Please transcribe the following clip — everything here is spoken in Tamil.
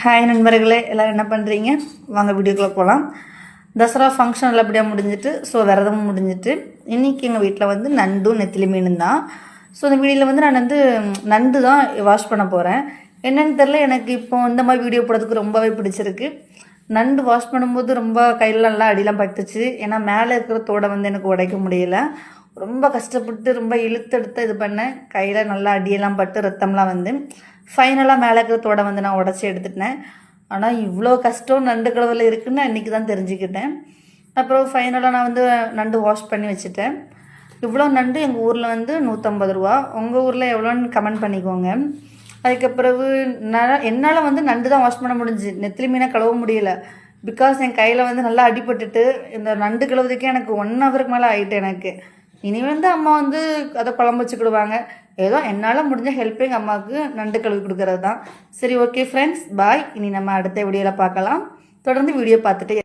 ஹாய் நண்பர்களே, எல்லோரும் என்ன பண்ணுறீங்க? வாங்க வீடியோக்குள்ளே போகலாம். தசரா ஃபங்க்ஷன் நல்லபடியாக முடிஞ்சிட்டு, ஸோ விரதமும் முடிஞ்சிட்டு, இன்றைக்கி எங்கள் வீட்டில் வந்து நண்டும் நெத்திலி மீனும் தான். ஸோ இந்த வீடியோவில் வந்து நான் வந்து நண்டு தான் வாஷ் பண்ண போகிறேன். என்னென்னு தெரில, எனக்கு இப்போ இந்த மாதிரி வீடியோ போடுறதுக்கு ரொம்பவே பிடிச்சிருக்கு. நண்டு வாஷ் பண்ணும்போது ரொம்ப கையில் நல்லா அடியெலாம் பட்டுச்சு. ஏன்னா மேலே இருக்கிற தோடை வந்து எனக்கு உடைக்க முடியல. ரொம்ப கஷ்டப்பட்டு ரொம்ப இழுத்தெடுத்து இது பண்ணேன். கையில் நல்லா அடியெல்லாம் பட்டு ரத்தம்லாம் வந்து ஃபைனலாக மேலே இருக்கிற தோடை வந்து நான் உடச்சி எடுத்துட்டேன். ஆனால் இவ்வளோ கஷ்டம் நண்டு கழுவில் இருக்குதுன்னு நான் இன்றைக்கி தான் தெரிஞ்சுக்கிட்டேன். அப்புறம் ஃபைனலாக நான் வந்து நண்டு வாஷ் பண்ணி வச்சுட்டேன். இவ்வளோ நண்டு எங்கள் ஊரில் வந்து 150 ரூபா. உங்கள் ஊரில் எவ்வளோன்னு கமெண்ட் பண்ணிக்கோங்க. அதுக்கப்புறவு என்னால் வந்து நண்டு தான் வாஷ் பண்ண முடிஞ்சு, நெத்திலி மீனை கழுவ முடியலை. பிகாஸ் என் கையில் வந்து நல்லா அடிபட்டுட்டு இந்த நண்டு கழுவுறதுக்கே எனக்கு 1 ஹவருக்கு மேலே ஆகிட்டு. எனக்கு இனி வந்து அம்மா வந்து அதை குழம்பு வச்சுக்கிடுவாங்க. ஏதோ என்னால் முடிஞ்ச ஹெல்ப் எங்கள் அம்மாவுக்கு நண்டு கழுவி கொடுக்கறது தான். சரி, ஓகே ஃப்ரெண்ட்ஸ், பாய். இனி நம்ம அடுத்த வீடியோவில் பார்க்கலாம். தொடர்ந்து வீடியோ பார்த்துட்டு